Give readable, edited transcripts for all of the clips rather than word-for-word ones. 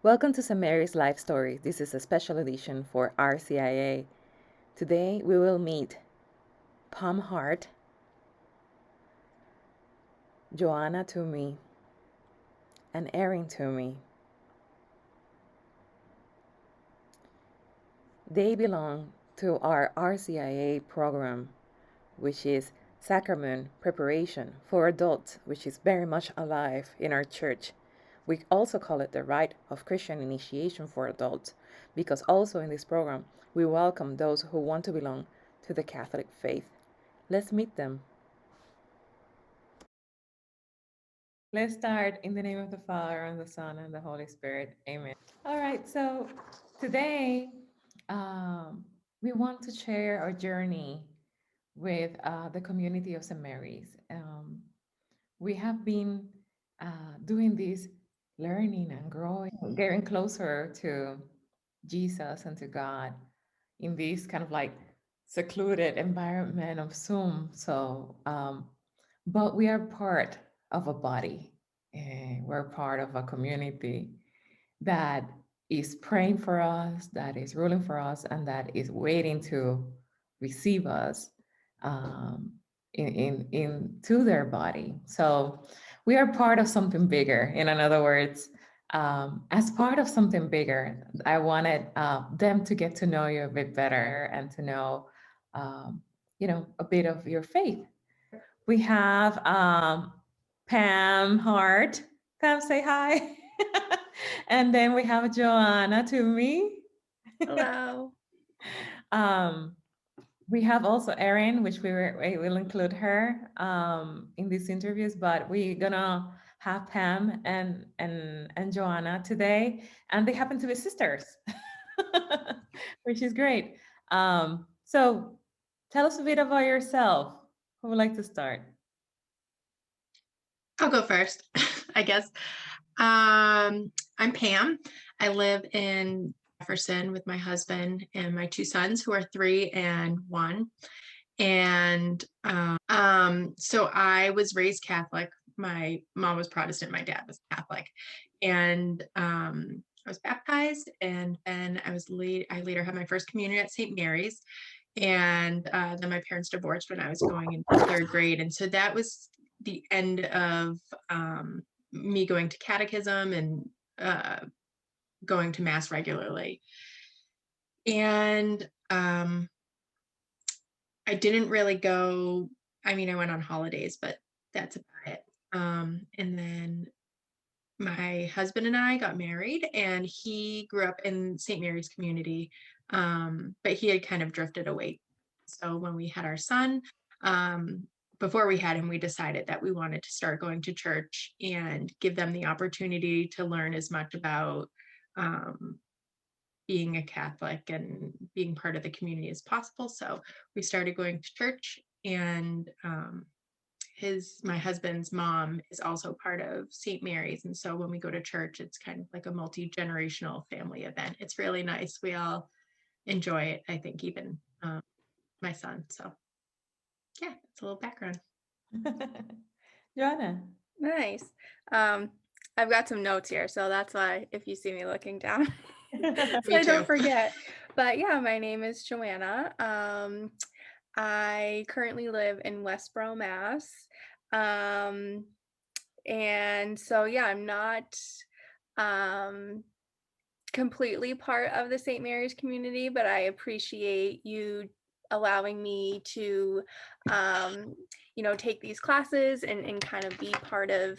Welcome to St. Mary's Life Story. This is a special edition for RCIA. Today we will meet Pam Hart, Joanna Toomey, and Erin Toomey. They belong to our RCIA program, which is Sacrament Preparation for Adults, which is very much alive in our church. We also call it the Rite of Christian Initiation for Adults, because also in this program, we welcome those who want to belong to the Catholic faith. Let's meet them. Let's start in the name of the Father, and the Son, and the Holy Spirit. Amen. All right, so today we want to share our journey with the community of St. Mary's. We have been doing this learning and growing, getting closer to Jesus and to God in this kind of like secluded environment of Zoom. So, but we are part of a body, and we're part of a community that is praying for us, that is ruling for us, and that is waiting to receive us into their body. So we are part of something bigger. In other words, as part of something bigger, I wanted them to get to know you a bit better and to know, a bit of your faith. We have Pam Hart. Pam, say hi. And then we have Joanna Toomey. Hello. We have also Erin, which we will include her in these interviews, but we're gonna have Pam and Joanna today, and they happen to be sisters, which is great. So tell us a bit about yourself. Who would like to start? I'll go first, I guess. I'm Pam. I live in Jefferson with my husband and my two sons, who are 3 and 1. And so I was raised Catholic. My mom was Protestant, my dad was Catholic. And I was baptized, and then I later had my first communion at St. Mary's. And then my parents divorced when I was going into 3rd grade. And so that was the end of me going to catechism and going to mass regularly. And I didn't really go, I mean, I went on holidays, but that's about it. And then my husband and I got married, and he grew up in St. Mary's community, but he had kind of drifted away. So when we had our son, before we had him, we decided that we wanted to start going to church and give them the opportunity to learn as much about being a Catholic and being part of the community as possible. So we started going to church, and my husband's mom is also part of St. Mary's. And so when we go to church, it's kind of like a multi-generational family event. It's really nice. We all enjoy it, I think, even my son. So yeah, it's a little background. Joanna. Nice. I've got some notes here, so that's why if you see me looking down, so I don't forget. But yeah, my name is Joanna. I currently live in Westboro, Mass. And so yeah, I'm not completely part of the St. Mary's community, but I appreciate you allowing me to take these classes and kind of be part of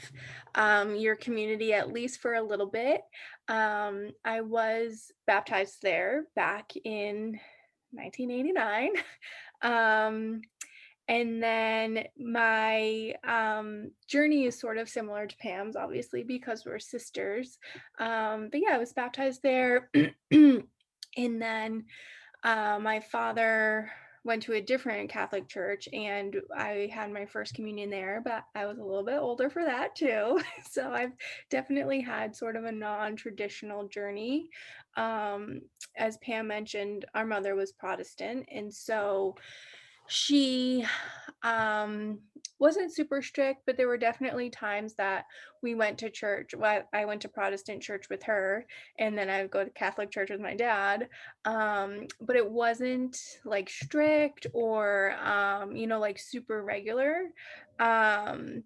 your community, at least for a little bit. I was baptized there back in 1989. And then my journey is sort of similar to Pam's, obviously, because we're sisters. But yeah, I was baptized there. And then my father went to a different Catholic church, and I had my first communion there, but I was a little bit older for that too. So I've definitely had sort of a non-traditional journey. As Pam mentioned, our mother was Protestant, and so she wasn't super strict, but there were definitely times that we went to church. Well, I went to Protestant church with her, and then I would go to Catholic church with my dad. But it wasn't like strict or like super regular. Um,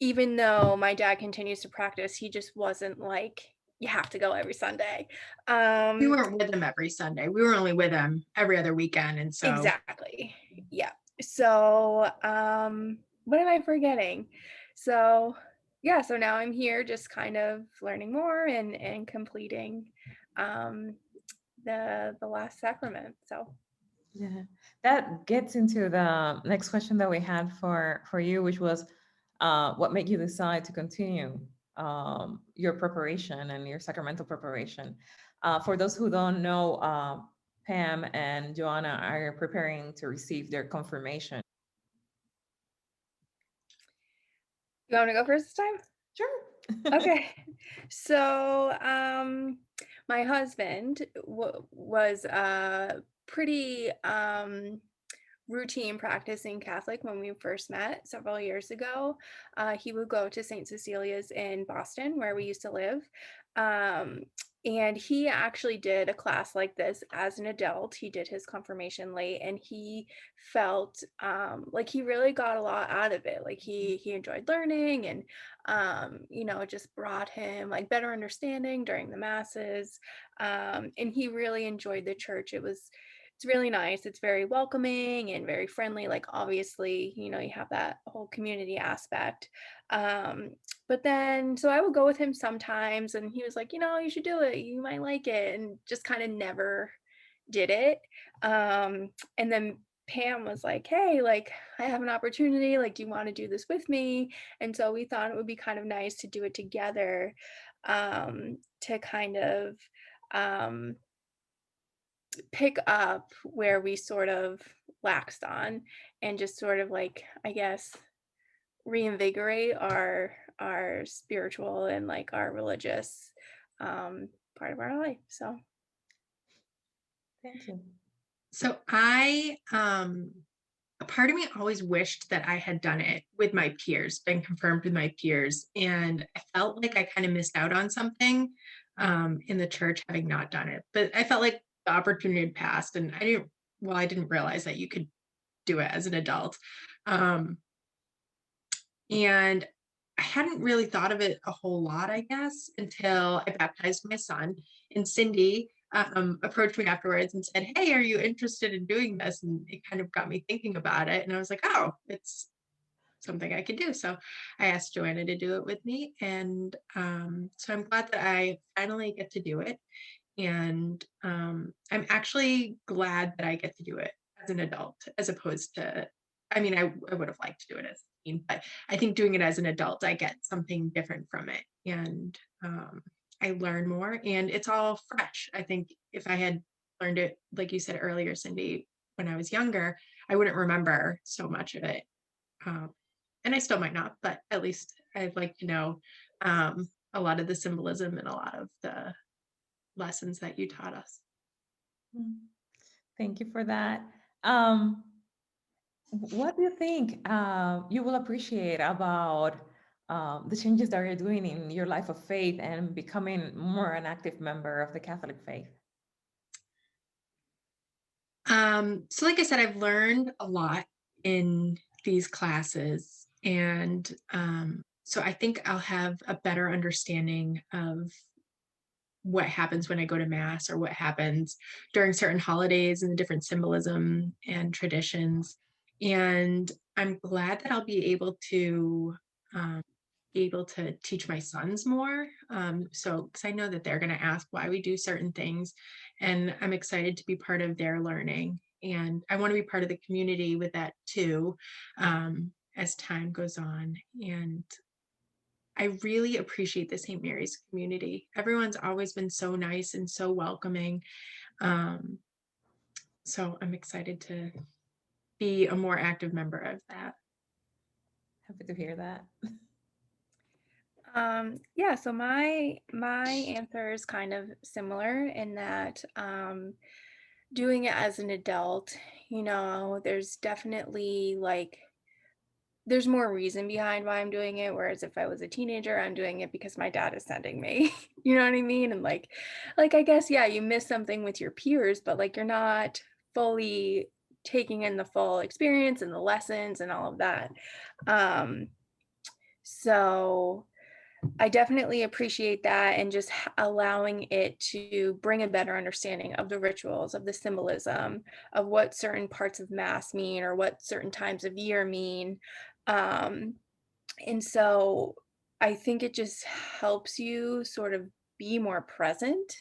Even though my dad continues to practice, he just wasn't like, you have to go every Sunday. We weren't with him every Sunday. We were only with him every other weekend. And so Exactly. Yeah. So, what am I forgetting? So, yeah, so now I'm here just kind of learning more and completing um the last sacrament. So, Yeah, that gets into the next question that we had for you, which was, what made you decide to continue your preparation and your sacramental preparation? For those who don't know, Pam and Joanna are preparing to receive their confirmation. you want me to go first this time? Sure. Okay. So, my husband was pretty routine practicing Catholic when we first met several years ago. He would go to St. Cecilia's in Boston, where we used to live. Um, and he actually did a class like this as an adult. He did his confirmation late, and he felt like he really got a lot out of it. Like he enjoyed learning, and it just brought him like better understanding during the masses. And he really enjoyed the church. It's really nice. It's very welcoming and very friendly. Like, obviously, you have that whole community aspect. Um, but then, so I would go with him sometimes, and he was like, you should do it. You might like it. And just kind of never did it. And then Pam was like, hey, like, I have an opportunity. Like, do you want to do this with me? And so we thought it would be kind of nice to do it together, to kind of, um, pick up where we sort of laxed on, and just sort of like, I guess, reinvigorate our spiritual and like our religious part of our life. So Thank you. so a part of me always wished that I had done it with my peers, been confirmed with my peers. And I felt like I kind of missed out on something in the church having not done it. But I felt like the opportunity had passed, and I didn't realize that you could do it as an adult. Um, and I hadn't really thought of it a whole lot, I guess, until I baptized my son. And Cindy approached me afterwards and said, hey, are you interested in doing this? And it kind of got me thinking about it. And I was like, oh, it's something I could do. So I asked Joanna to do it with me. And so I'm glad that I finally get to do it. And I'm actually glad that I get to do it as an adult, as opposed to, I would have liked to do it as a teen, but I think doing it as an adult, I get something different from it. And I learn more, and it's all fresh. I think if I had learned it, like you said earlier, Cindy, when I was younger, I wouldn't remember so much of it. Um, and I still might not, but at least I'd like to know a lot of the symbolism and a lot of the lessons that you taught us. Thank you for that. What do you think you will appreciate about the changes that you're doing in your life of faith and becoming more an active member of the Catholic faith? So like I said, I've learned a lot in these classes. And so I think I'll have a better understanding of what happens when I go to mass, or what happens during certain holidays and the different symbolism and traditions. And I'm glad that I'll um, be able to teach my sons more. So, because I know that they're going to ask why we do certain things, and I'm excited to be part of their learning. And I want to be part of the community with that too, as time goes on. And I really appreciate the St. Mary's community. Everyone's always been so nice and so welcoming. Um, so I'm excited to be a more active member of that. Happy to hear that. yeah, so my answer is kind of similar in that, doing it as an adult, there's definitely like there's more reason behind why I'm doing it. Whereas if I was a teenager, I'm doing it because my dad is sending me, you know what I mean? And like, I guess, yeah, you miss something with your peers, but like, you're not fully taking in the full experience and the lessons and all of that. So I definitely appreciate that, and just allowing it to bring a better understanding of the rituals, of the symbolism, of what certain parts of Mass mean or what certain times of year mean. Um, and so I think it just helps you sort of be more present.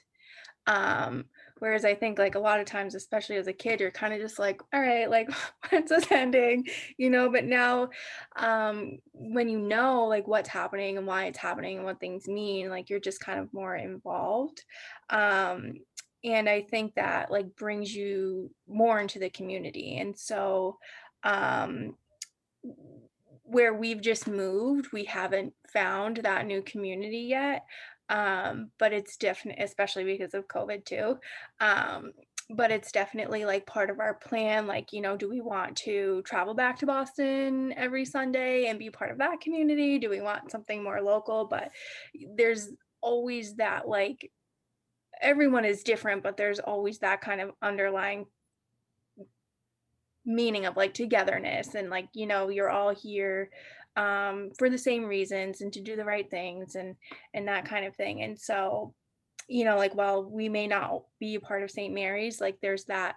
Um, Whereas I think like a lot of times, especially as a kid, you're kind of just like, all right, like when's this ending? But now when you know like what's happening and why it's happening and what things mean, like you're just kind of more involved. Um, and I think that like brings you more into the community. And so um where we've just moved, we haven't found that new community yet. But it's definitely, especially because of COVID too. Um, but it's definitely like part of our plan. Like, do we want to travel back to Boston every Sunday and be part of that community? Do we want something more local? But there's always that, like, everyone is different, but there's always that kind of underlying meaning of like togetherness, and like you're all here for the same reasons and to do the right things, and that kind of thing. And so like while we may not be a part of St. Mary's, like there's that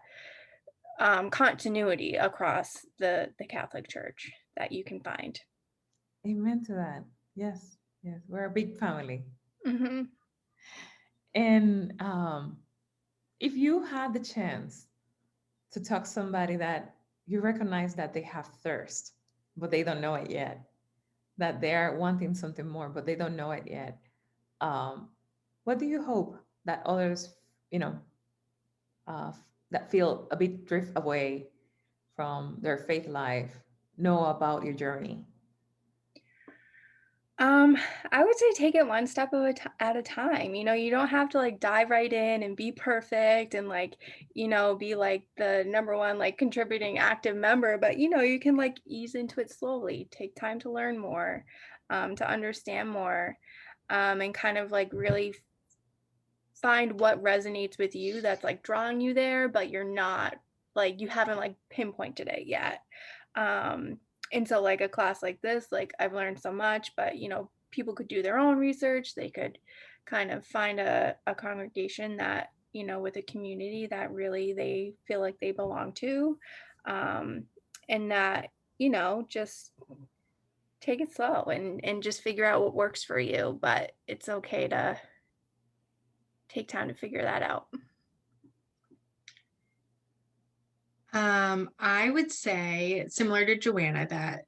continuity across the Catholic Church that you can find. Amen to that. Yes, yes, we're a big family. Mm-hmm. And if you had the chance to talk to somebody that you recognize that they have thirst, but they don't know it yet, that they're wanting something more, but they don't know it yet, um, what do you hope that others, you know, uh, that feel a bit drift away from their faith life know about your journey? Um, I would say take it one step at a time. You don't have to like dive right in and be perfect and like, be like the number one like contributing active member, but you can like ease into it slowly, take time to learn more, to understand more, and kind of like really find what resonates with you that's like drawing you there, but you're not like, you haven't like pinpointed it yet. um and so like a class like this, like I've learned so much, but people could do their own research. They could kind of find a congregation that, with a community that really they feel like they belong to, um and that, just take it slow and just figure out what works for you. But it's okay to take time to figure that out. I would say similar to Joanna that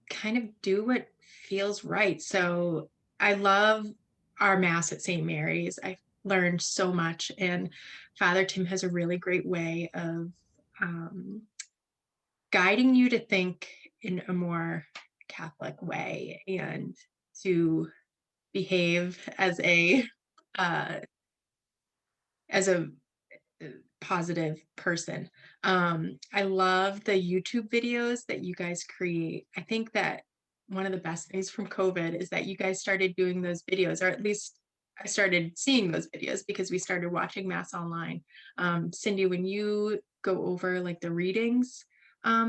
kind of do what feels right. So I love our Mass at St. Mary's. I learned so much, and Father Tim has a really great way of guiding you to think in a more Catholic way and to behave uh, as a positive person. I love the YouTube videos that you guys create. I think that one of the best things from COVID is that you guys started doing those videos, or at least I started seeing those videos because we started watching Mass online. Cindy, when you go over like the readings,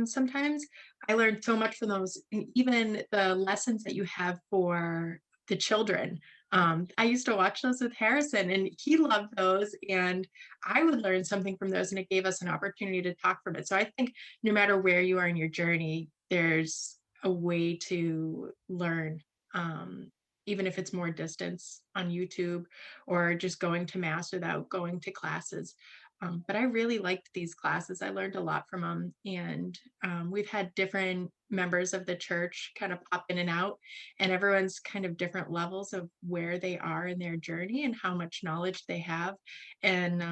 sometimes I learned so much from those, and even the lessons that you have for the children. I used to watch those with Harrison, and he loved those, and I would learn something from those, and it gave us an opportunity to talk from it. So I think no matter where you are in your journey, there's a way to learn, even if it's more distance on YouTube or just going to Mass without going to classes. But I really liked these classes. I learned a lot from them. And we've had different members of the church kind of pop in and out, and everyone's kind of different levels of where they are in their journey and how much knowledge they have. And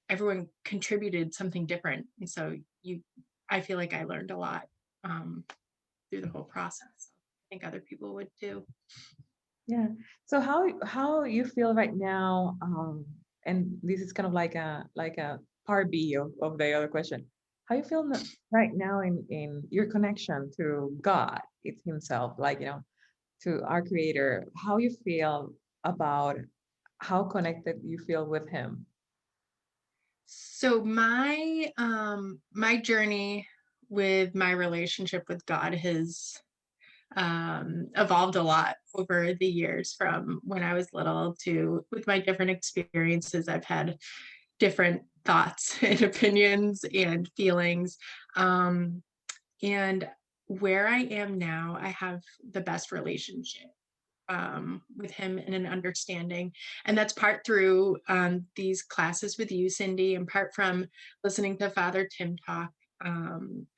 everyone contributed something different. And so I feel like I learned a lot through the whole process. I think other people would too. Yeah. So how you feel right now? And this is kind of like a part B of the other question. how you feel right now in your connection to God, it's himself, like, to our creator, how you feel about how connected you feel with him. So my journey with my relationship with God has evolved a lot over the years from when I was little to with my different experiences. I've had different thoughts and opinions and feelings. Um, and where I am now, I have the best relationship with him and an understanding. And that's part through these classes with you, Cindy, and part from listening to Father Tim talk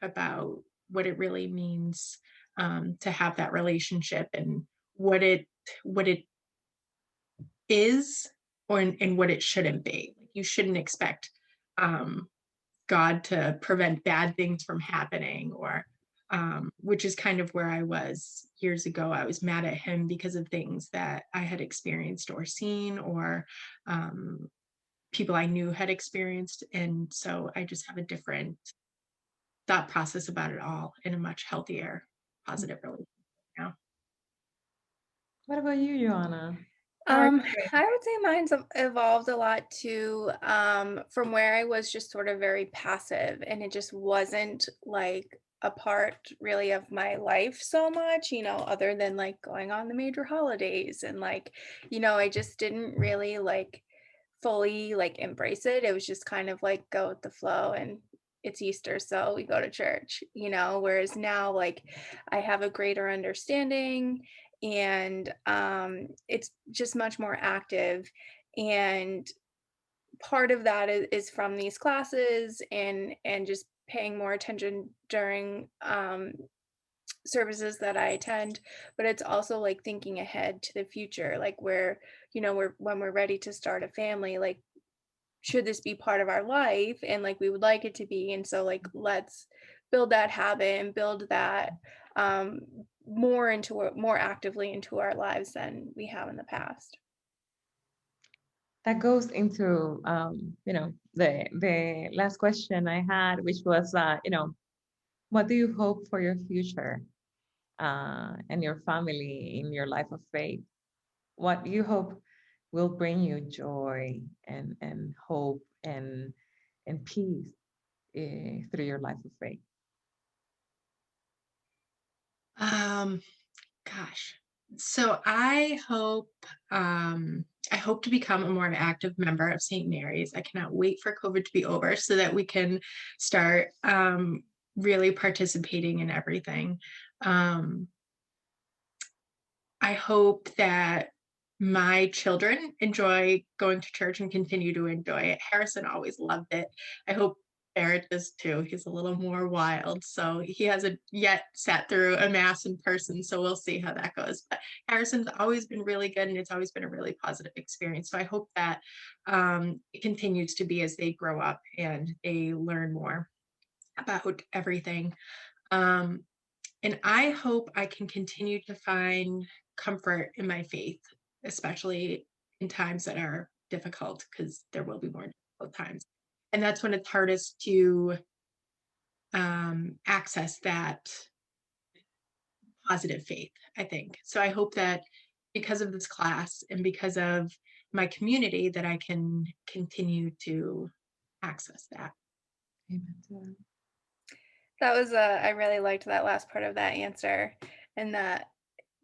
about what it really means to have that relationship and what it is or and what it shouldn't be. Like you shouldn't expect um, God to prevent bad things from happening or which is kind of where I was years ago. I was mad at him because of things that I had experienced or seen or um, people I knew had experienced. And so I just have a different thought process about it all in a much healthier, positive relationship now. What about you, Joanna? How are Um, you I would say mine's evolved a lot too, from where I was just sort of very passive and it just wasn't like a part really of my life so much, other than like going on the major holidays and like, I just didn't really like fully like embrace it. It was just kind of like go with the flow and it's Easter, so we go to church, whereas now like I have a greater understanding and it's just much more active. And part of that is from these classes and just paying more attention during services that I attend, but it's also like thinking ahead to the future, like where, we're when we're ready to start a family, like should this be part of our life and like we would like it to be, and so like let's build that habit and build that um more actively into our lives than we have in the past. that goes into the last question I had, which was what do you hope for your future and your family in your life of faith? What do you hope will bring you joy and hope and peace through your life of faith? Um, Gosh. So I hope to become a more active member of St. Mary's. I cannot wait for COVID to be over so that we can start really participating in everything. Um, I hope that my children enjoy going to church and continue to enjoy it. Harrison always loved it. I hope Barrett does too. He's a little more wild. So he hasn't yet sat through a mass in person. So we'll see how that goes. But Harrison's always been really good and it's always been a really positive experience. So I hope that it continues to be as they grow up and they learn more about everything. Um, and I hope I can continue to find comfort in my faith, especially in times that are difficult, because there will be more difficult times. And that's when it's hardest to access that positive faith, I think. So I hope that because of this class and because of my community, that I can continue to access that. Amen to that. That was I really liked that last part of that answer, and that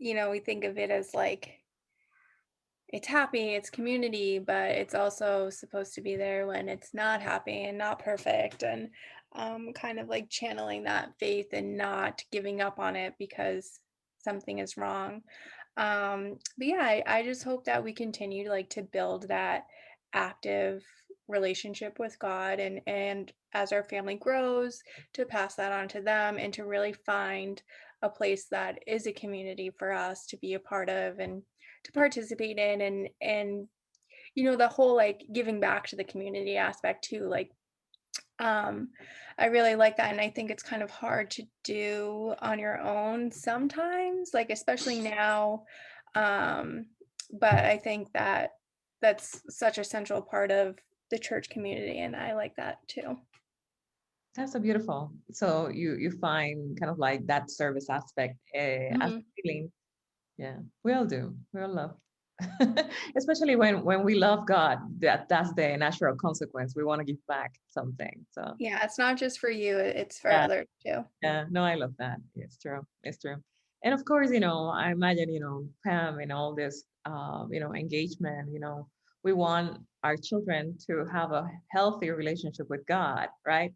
we think of it as like it's happy, it's community, but it's also supposed to be there when it's not happy and not perfect, and kind of like channeling that faith and not giving up on it because something is wrong. But yeah, I just hope that we continue to like to build that active relationship with God, and as our family grows, to pass that on to them and to really find a place that is a community for us to be a part of and to participate in, and the whole like giving back to the community aspect too, like um I really like that, and I think it's kind of hard to do on your own sometimes, like especially now. um but I think that that's such a central part of the church community, and I like that too. That's so beautiful. So you find kind of like that service aspect as Mhm. healing. Yeah, we all do. We all love. Especially when we love God, that's the natural consequence. We want to give back something. So Yeah, it's not just for you, it's for yeah, others too. yeah. No, I love that. It's true. It's true. And of course, I imagine, Pam and all this engagement, we want our children to have a healthy relationship with God, right?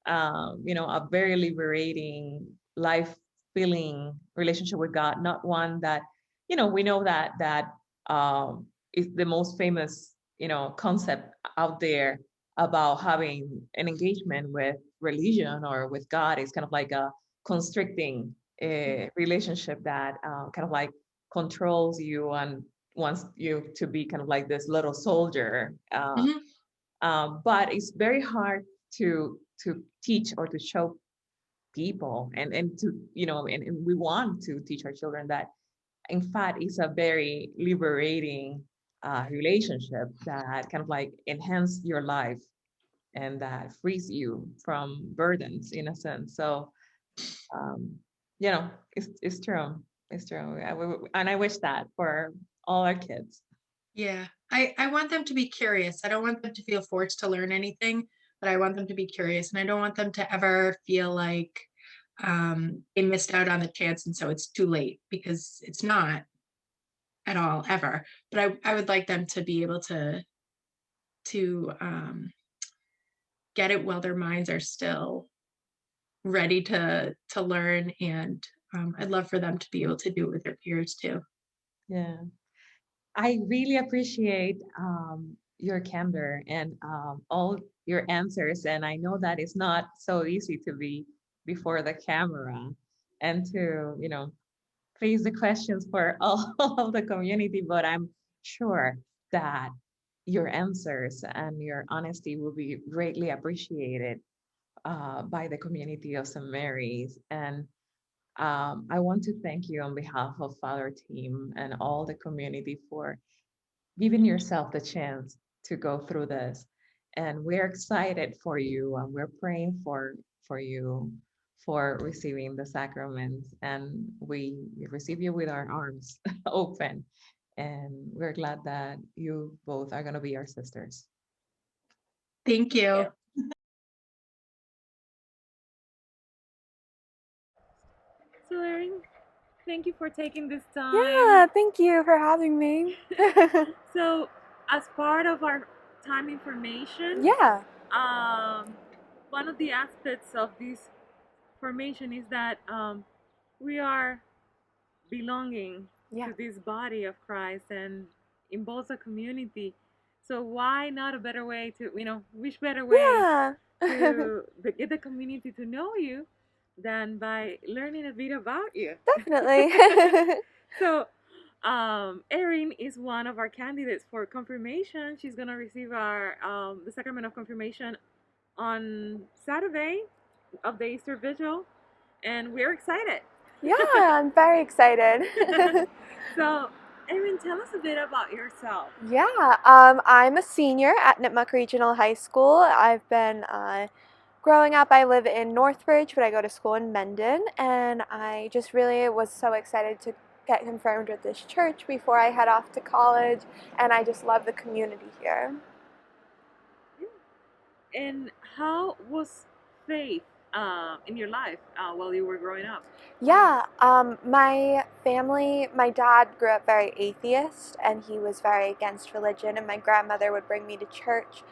A very liberating, life filling relationship with God, not one that, we know that is the most famous, concept out there about having an engagement with religion or with God is kind of like a constricting relationship that kind of like controls you and wants you to be kind of like this little soldier. Mhm. But it's very hard to teach or to show people and to and we want to teach our children that in fact it's a very liberating relationship that kind of like enhance your life and that frees you from burdens in a sense. So um it's true. It's true. And I wish that for all our kids. Yeah. I want them to be curious. I don't want them to feel forced to learn anything, but I want them to be curious. And I don't want them to ever feel like they missed out on the chance and so it's too late because it's not at all ever. But I would like them to be able to get it while their minds are still ready to learn. And I'd love for them to be able to do it with their peers too. Yeah, I really appreciate your candor and all your answers. And I know that it's not so easy to be before the camera and to, face the questions for all of the community. But I'm sure that your answers and your honesty will be greatly appreciated by the community of St. Mary's. And I want to thank you on behalf of Father Team and all the community for giving yourself the chance to go through this. And we're excited for you and we're praying for you for receiving the sacraments. And we receive you with our arms open. And we're glad that you both are going to be our sisters. Thank you. So, Erin, thank you for taking this time. Yeah, thank you for having me. So, as part of our time information, Yeah. one of the aspects of this formation is that we are belonging Yeah. to this body of Christ and involves a community. So why not a better way to, which better way Yeah. to get the community to know you than by learning a bit about you? Definitely. So, Erin is one of our candidates for confirmation. She's gonna receive our the sacrament of confirmation on Saturday of the Easter Vigil, and we're excited. Yeah, I'm very excited. So, Erin, tell us a bit about yourself. Yeah, I'm a senior at Nipmuc Regional High School. I've been growing up, I live in Northbridge, but I go to school in Mendon, and I just really was so excited to get confirmed with this church before I head off to college, and I just love the community here. And how was faith in your life while you were growing up? Yeah, my family, my dad grew up very atheist and he was very against religion, and my grandmother would bring me to church.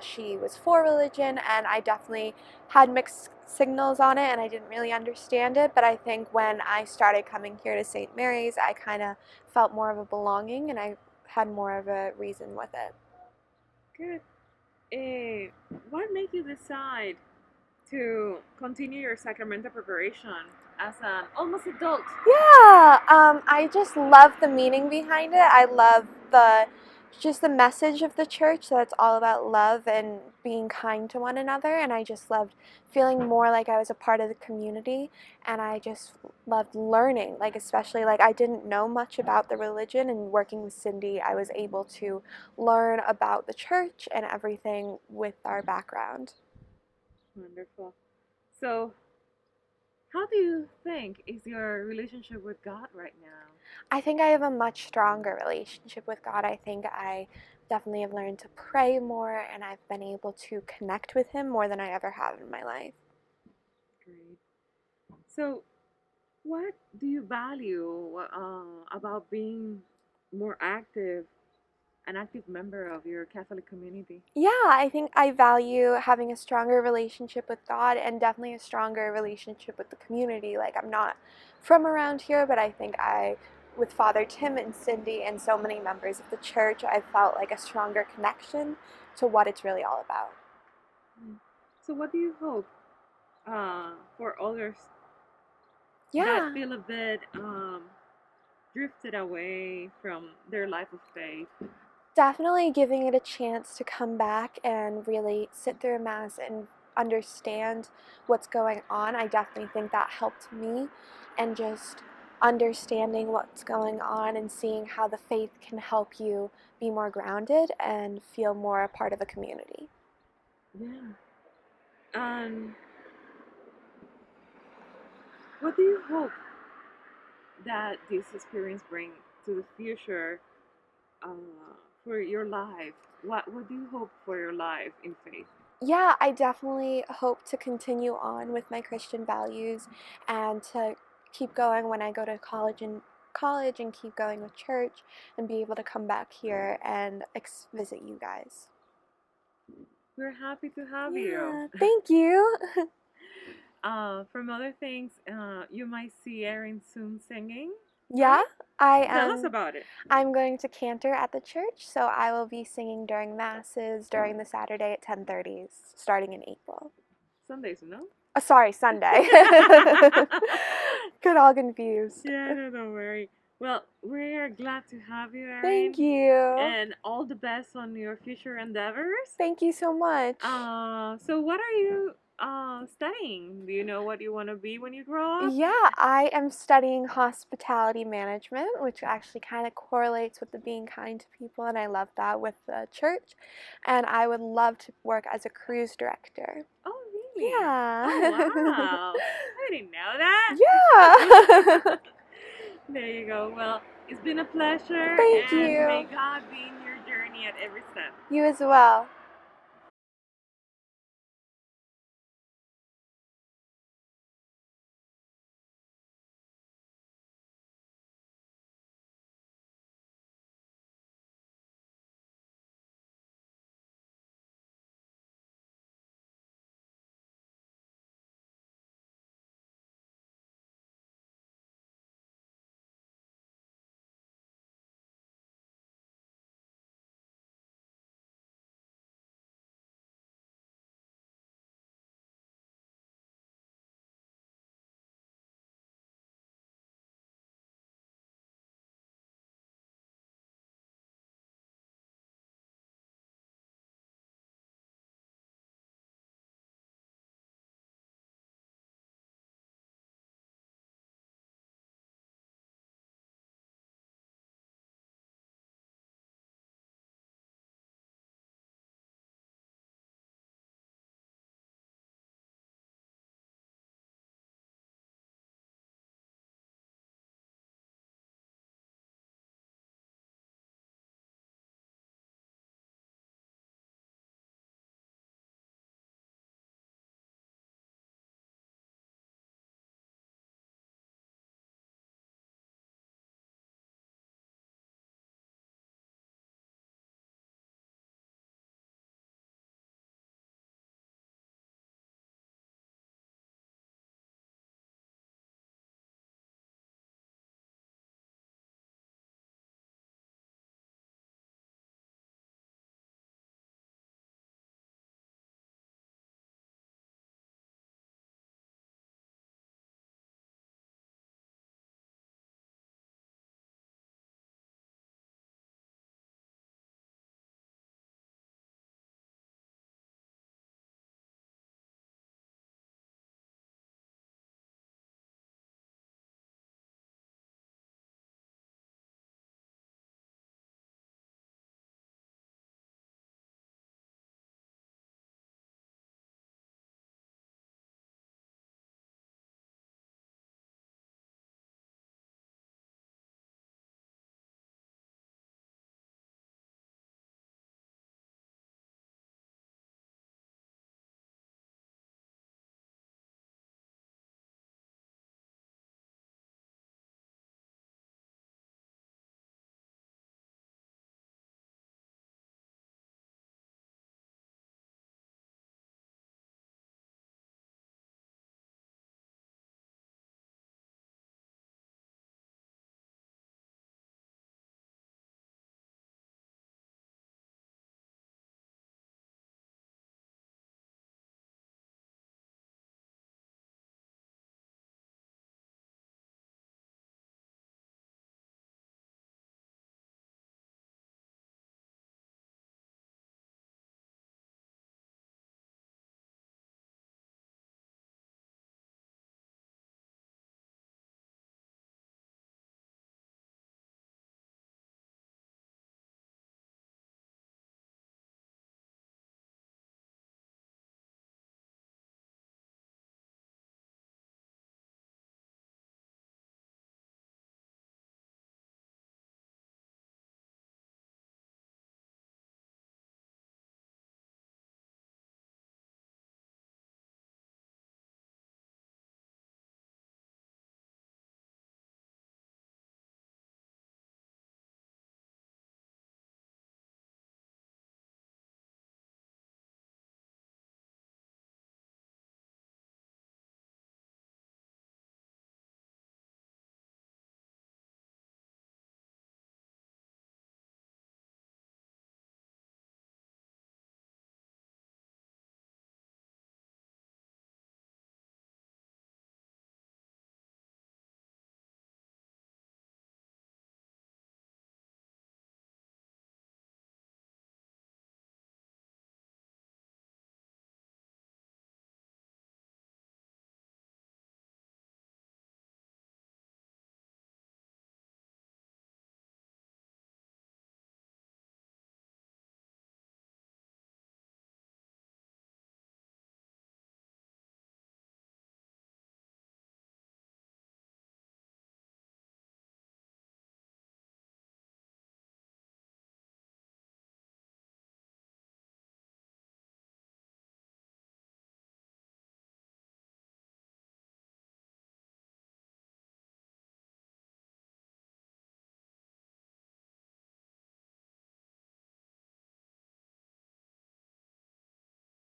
She was for religion, and I definitely had mixed signals on it and I didn't really understand it. But I think when I started coming here to St. Mary's, I kind of felt more of a belonging and I had more of a reason with it. Good. What made you decide to continue your sacramental preparation as an almost adult? Yeah, I just love the meaning behind it. I love just the message of the church that it's all about love and being kind to one another. And I just loved feeling more like I was a part of the community. And I just loved learning, like especially like I didn't know much about the religion, and working with Cindy, I was able to learn about the church and everything with our background. Wonderful. So, how do you think is your relationship with God right now? I think I have a much stronger relationship with God. I think I definitely have learned to pray more, and I've been able to connect with Him more than I ever have in my life. Great. So, what do you value about being more active, an active member of your Catholic community? Yeah, I think I value having a stronger relationship with God and definitely a stronger relationship with the community. Like, I'm not from around here, but I think with Father Tim and Cindy and so many members of the church, I felt like a stronger connection to what it's really all about. So, what do you hope for others that Yeah, feel a bit drifted away from their life of faith? definitely giving it a chance to come back and really sit through a mass and understand what's going on. I definitely think that helped me, and just understanding what's going on and seeing how the faith can help you be more grounded and feel more a part of a community. Yeah. And what do you hope that this experience bring to the future uh, for your life? What do you hope for your life in faith? Yeah, I definitely hope to continue on with my Christian values and to keep going when I go to college and keep going with church and be able to come back here and visit you guys. We're happy to have Yeah, you. thank you. From other things, you might see Erin soon singing, Yeah, right? I Tell us am. about it. I'm going to cantor at the church, so I will be singing during masses during the Saturday at 10:30, starting in April. Sundays, no? Sorry, Sunday. Got all confused. Yeah, no, don't worry. Well, we are glad to have you, Thank Erin, you. and all the best on your future endeavors. Thank you so much. So what are you studying? Do you know what you want to be when you grow up? Yeah, I am studying hospitality management, which actually kind of correlates with the being kind to people, and I love that with the church. And I would love to work as a cruise director. Oh, really? Yeah. Oh, wow. I didn't know that. Yeah. There you go. Well, it's been a pleasure, Thank and may you. God be in your journey at every step. You as well.